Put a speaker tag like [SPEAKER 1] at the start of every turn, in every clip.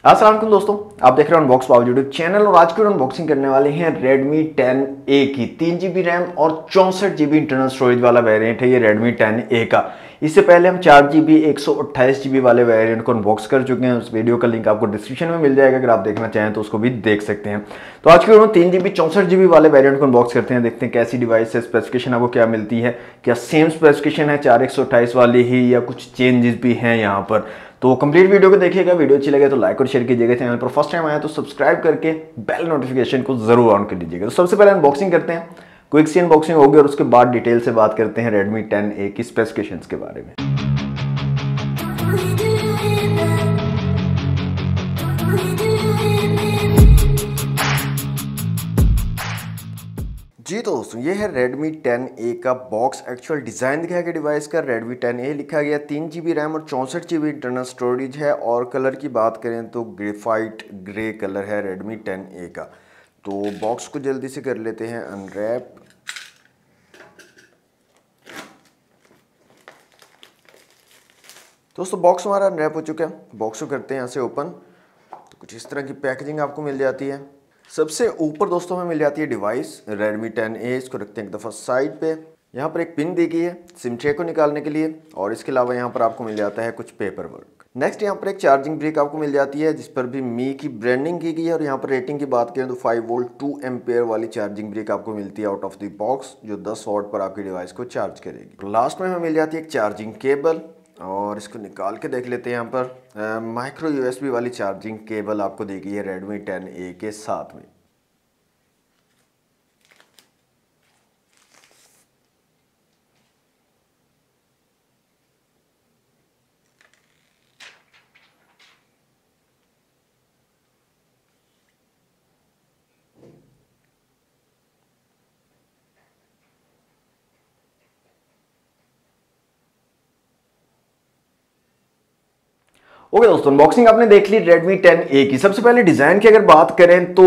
[SPEAKER 1] अस्सलाम वालेकुम दोस्तों, आप देख रहे हैं अनबॉक्स पावर यूट्यूब चैनल और आज की अनबॉक्सिंग करने वाले हैं Redmi 10A की 3GB रैम और 64GB इंटरनल स्टोरेज वाला वेरिएंट है ये Redmi 10A का। इससे पहले हम 4GB 128GB वाले वेरिएंट को अनबॉक्स कर चुके हैं। उस वीडियो का लिंक आपको डिस्क्रिप्शन में मिल जाएगा, अगर आप देखना चाहें तो उसको भी देख सकते हैं। तो आज की वीडियो में 3GB 64GB वाले वेरिएंट को अनबॉक्स करते हैं, देखते हैं कैसी डिवाइस है, स्पेसिफिकेशन आपको क्या मिलती है, क्या सेम स्पेसिफिकेशन है 4128 वाली ही या कुछ चेंजेस भी हैं यहाँ पर। तो कंप्लीट वीडियो को देखिएगा, वीडियो अच्छी लगे तो लाइक और शेयर कीजिएगा। चैनल पर फर्स्ट टाइम आया तो सब्सक्राइब करके बेल नोटिफिकेशन को जरूर ऑन कर दीजिएगा। तो सबसे पहले अनबॉक्सिंग करते हैं, क्विक सी अनबॉक्सिंग होगी और उसके बाद डिटेल से बात करते हैं Redmi 10A की स्पेसिफिकेशंस के बारे में। जी तो दोस्तों, ये है Redmi 10A का बॉक्स। एक्चुअल डिज़ाइन दिखाया गया डिवाइस का Redmi 10A लिखा गया, 3GB रैम और 64GB इंटरनल स्टोरेज है। और कलर की बात करें तो ग्रेफाइट ग्रे कलर है Redmi 10A का। तो बॉक्स को जल्दी से कर लेते हैं अनरैप। दोस्तों बॉक्स हमारा अनरैप हो चुका है, बॉक्स को करते हैं यहाँ से ओपन। तो कुछ इस तरह की पैकेजिंग आपको मिल जाती है। सबसे ऊपर दोस्तों हमें मिल जाती है डिवाइस Redmi 10A। इसको रखते हैं एक दफ़ा साइड पे। यहाँ पर एक पिन दी गई है सिम ट्रे को निकालने के लिए, और इसके अलावा यहाँ पर आपको मिल जाता है कुछ पेपर वर्क। नेक्स्ट यहाँ पर एक चार्जिंग ब्रिक आपको मिल जाती है जिस पर भी मी की ब्रांडिंग की गई है। और यहाँ पर रेटिंग की बात करें तो 5 वोल्ट 2 एम्पेयर वाली चार्जिंग ब्रिक आपको मिलती है आउट ऑफ द बॉक्स, जो 10 वॉट पर आपकी डिवाइस को चार्ज करेगी। लास्ट में हमें मिल जाती है एक चार्जिंग केबल, और इसको निकाल के देख लेते हैं। यहाँ पर माइक्रो USB वाली चार्जिंग केबल आपको दी गई है Redmi 10A के साथ में। ओके दोस्तों, अनबॉक्सिंग आपने देख ली Redmi 10A की। सबसे पहले डिज़ाइन की अगर बात करें तो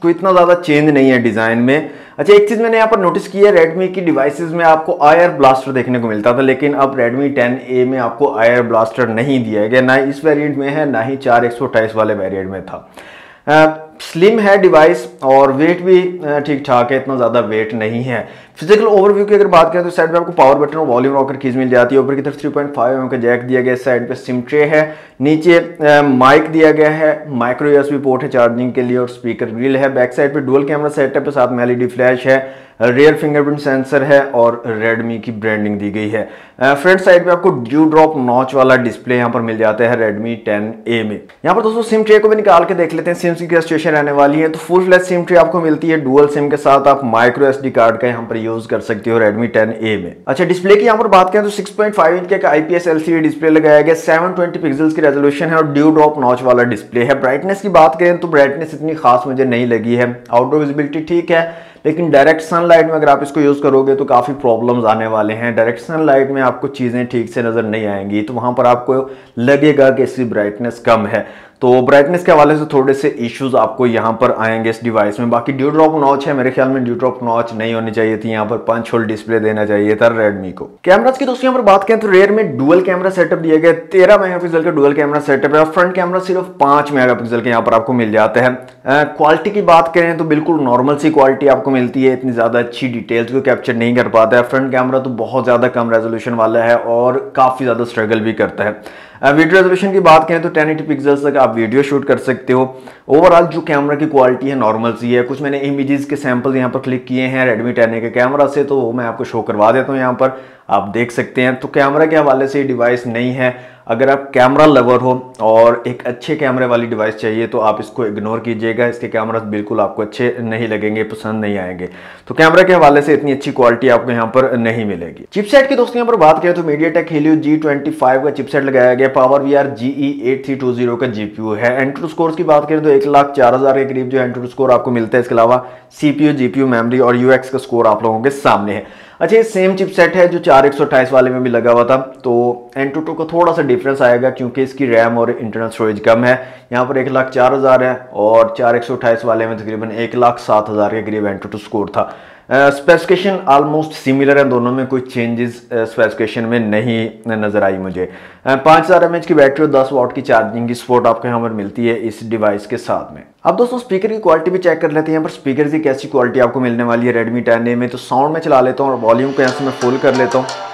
[SPEAKER 1] कोई इतना ज़्यादा चेंज नहीं है डिज़ाइन में। अच्छा, एक चीज़ मैंने यहाँ पर नोटिस की है, Redmi की डिवाइसेस में आपको आयर ब्लास्टर देखने को मिलता था, लेकिन अब Redmi 10A में आपको आयर ब्लास्टर नहीं दिया गया, ना इस वेरिएंट में है ना ही 4128 वाले वेरिएंट में था। स्लिम है डिवाइस और वेट भी ठीक ठाक है, इतना ज़्यादा वेट नहीं है। फिजिकल ओवरव्यू की अगर बात करें तो साइड पे आपको पावर बटन और वॉल्यूम रॉकर कीज मिल जाती है। ऊपर की तरफ 3.5 mm का जैक दिया गया है, साइड पे सिम ट्रे है, नीचे माइक दिया गया है, माइक्रो USB पोर्ट है चार्जिंग के लिए और स्पीकर ग्रिल है। बैक साइड पे डुअल कैमरा सेटअप है, साथ में LED फ्लैश है, रियर फिंगरप्रिंट सेंसर है और Redmi की ब्रांडिंग दी गई है। फ्रंट साइड पे आपको ड्यू ड्रॉप नॉच वाला डिस्प्ले यहाँ पर मिल जाता है Redmi 10A में। यहाँ पर दोस्तों सिम ट्रे को भी निकाल के देख लेते हैं, सिम की क्या सिचुएशन रहने वाली है। तो फुल फ्लैश सिम ट्रे आपको मिलती है डुअल सिम के साथ, आप माइक्रो SD कार्ड का यहाँ पर यूज कर सकते हो Redmi 10A में। अच्छा, डिस्प्ले की यहाँ पर बात करें तो 6.5 इंच का IPS LCD डिस्प्ले लगाया गया, 720 पिक्सल्स की रेजोल्यूशन है और ड्यू ड्रॉप नॉच वाला डिस्प्ले है। ब्राइटनेस की बात करें तो ब्राइटनेस इतनी खास मुझे नहीं लगी है। आउटडोर विजिबिलिटी ठीक है, लेकिन डायरेक्ट सनलाइट में अगर आप इसको यूज करोगे तो काफी प्रॉब्लम्स आने वाले हैं। डायरेक्ट सनलाइट में आपको चीजें ठीक से नजर नहीं आएंगी, तो वहां पर आपको लगेगा कि इसकी ब्राइटनेस कम है। तो ब्राइटनेस के हवाले से थोड़े से इश्यूज आपको यहाँ पर आएंगे इस डिवाइस में। बाकी ड्यू ड्रॉप नॉच है, मेरे ख्याल में ड्यू ड्रॉप नॉच नहीं होनी चाहिए थी, यहाँ पर पंच होल डिस्प्ले देना चाहिए था Redmi को। कैमरास की दोस्तों यहाँ पर बात करें तो रेयर में डुअल कैमरा सेटअप दिया गया, 13 मेगापिक्सल का डुअल कैमरा सेटअप है और फ्रंट कैमरा सिर्फ 5 मेगापिक्सल के यहाँ पर आपको मिल जाता है। क्वालिटी की बात करें तो बिल्कुल नॉर्मल सी क्वालिटी आपको मिलती है, इतनी ज्यादा अच्छी डिटेल्स को कैप्चर नहीं कर पाता है। फ्रंट कैमरा तो बहुत ज्यादा कम रेजोल्यूशन वाला है और काफी ज्यादा स्ट्रगल भी करता है। वीडियो रेजोल्यूशन की बात करें तो 1080 पिक्सल्स तक आप वीडियो शूट कर सकते हो। ओवरऑल जो कैमरा की क्वालिटी है नॉर्मल सी है। कुछ मैंने इमेजेस के सैंपल यहाँ पर क्लिक किए हैं Redmi 10A के कैमरा से, तो वो मैं आपको शो करवा देता हूँ, यहाँ पर आप देख सकते हैं। तो कैमरा के हवाले से ये डिवाइस नहीं है। अगर आप कैमरा लवर हो और एक अच्छे कैमरे वाली डिवाइस चाहिए तो आप इसको इग्नोर कीजिएगा, इसके कैमरा बिल्कुल आपको अच्छे नहीं लगेंगे, पसंद नहीं आएंगे। तो कैमरा के हवाले से इतनी अच्छी क्वालिटी आपको यहाँ पर नहीं मिलेगी। चिपसेट की दोस्तों यहाँ पर बात करें तो MediaTek Helio G25 का चिपसेट लगाया गया, PowerVR GE8320 का GPU है। एंट्रो स्कोर की बात करें तो 1,04,000 के करीब जो एंट्रो स्कोर आपको मिलता है। इसके अलावा CPU, GPU, मेमोरी और UX का स्कोर आप लोगों के सामने है। अच्छा, ये सेम चिपसेट है जो 4128 वाले में भी लगा हुआ था, तो N22 का थोड़ा सा डिफरेंस आएगा क्योंकि इसकी रैम और इंटरनल स्टोरेज कम है। यहाँ पर 1,04,000 है और 4128 वाले में तकरीबन 1,07,000 के करीब N22 स्कोर था। स्पेसिफिकेशन ऑलमोस्ट सिमिलर है, दोनों में कोई चेंजेस स्पेसिफिकेशन में नहीं नजर आई मुझे। 5000 mAh की बैटरी और 10 वाट की चार्जिंग की सपोर्ट आपको यहाँ पर मिलती है इस डिवाइस के साथ में। अब दोस्तों स्पीकर की क्वालिटी भी चेक कर लेते हैं। यहाँ पर स्पीकर की कैसी क्वालिटी आपको मिलने वाली है Redmi 10A में। तो साउंड में चला लेता हूँ और वॉल्यूम को यहाँ से मैं फुल कर लेता हूँ।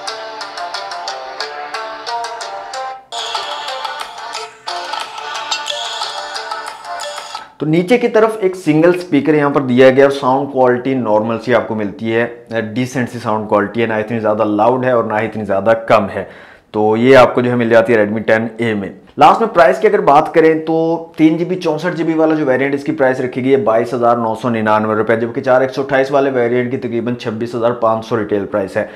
[SPEAKER 1] तो नीचे की तरफ एक सिंगल स्पीकर यहाँ पर दिया गया और साउंड क्वालिटी नॉर्मल सी आपको मिलती है, डिसेंट सी साउंड क्वालिटी है, ना इतनी ज़्यादा लाउड है और ना इतनी ज़्यादा कम है। तो ये आपको जो है मिल जाती है Redmi 10A में। लास्ट में प्राइस की अगर बात करें तो 3GB 64GB वाला जो वेरिएंट इसकी प्राइस रखी गई है 22,999 रुपये, जबकि 4128 वाले वेरिएंट की तकरीबन 26,500 रिटेल प्राइस है,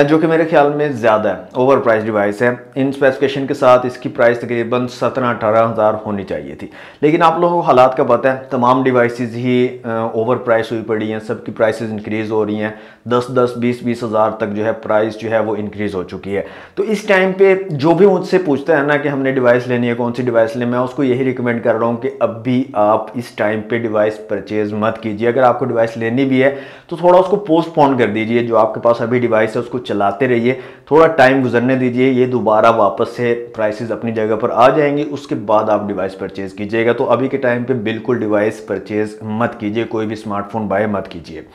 [SPEAKER 1] जो कि मेरे ख्याल में ज़्यादा है, ओवर प्राइस डिवाइस है। इन स्पेसिफिकेशन के साथ इसकी प्राइस तकरीबन 17-18 हज़ार होनी चाहिए थी, लेकिन आप लोगों को हालात का पता है, तमाम डिवाइसेस ही ओवर प्राइस हुई पड़ी हैं, सबकी प्राइसेस इंक्रीज़ हो रही हैं, 10-10, 20-20 हज़ार तक जो है प्राइस जो है वो इंक्रीज़ हो चुकी है। तो इस टाइम पे जो भी मुझसे पूछता है ना कि हमने डिवाइस लेनी है, कौन सी डिवाइस लें, मैं उसको यही रिकमेंड कर रहा हूँ कि अभी आप इस टाइम पे डिवाइस परचेज मत कीजिए। अगर आपको डिवाइस लेनी भी है तो थोड़ा उसको पोस्टपोन कर दीजिए, जो आपके पास अभी डिवाइस है उसको चलाते रहिए, थोड़ा टाइम गुजरने दीजिए, ये दोबारा वापस से प्राइसेस अपनी जगह पर आ जाएंगे, उसके बाद आप डिवाइस परचेज कीजिएगा। तो अभी के टाइम पे बिल्कुल डिवाइस परचेज मत कीजिए, कोई भी स्मार्टफोन बाय मत कीजिए।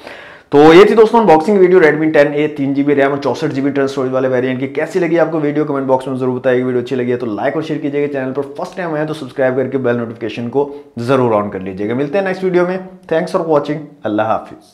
[SPEAKER 1] तो ये थी दोस्तों unboxing video Redmi 10A 3GB RAM और 64GB इंटरनल स्टोरेज वाले वेरिएंट की। कैसी लगी आपको वीडियो कमेंट बॉक्स में जरूर बताइए। वीडियो अच्छी लगी है तो लाइक और शेयर कीजिएगा, चैनल पर फर्स्ट टाइम आए तो सब्सक्राइब करके बेल नोटिफिकेशन को जरूर ऑन कर लीजिएगा। मिलते हैं नेक्स्ट वीडियो में। Thanks for watching. Allah Hafiz.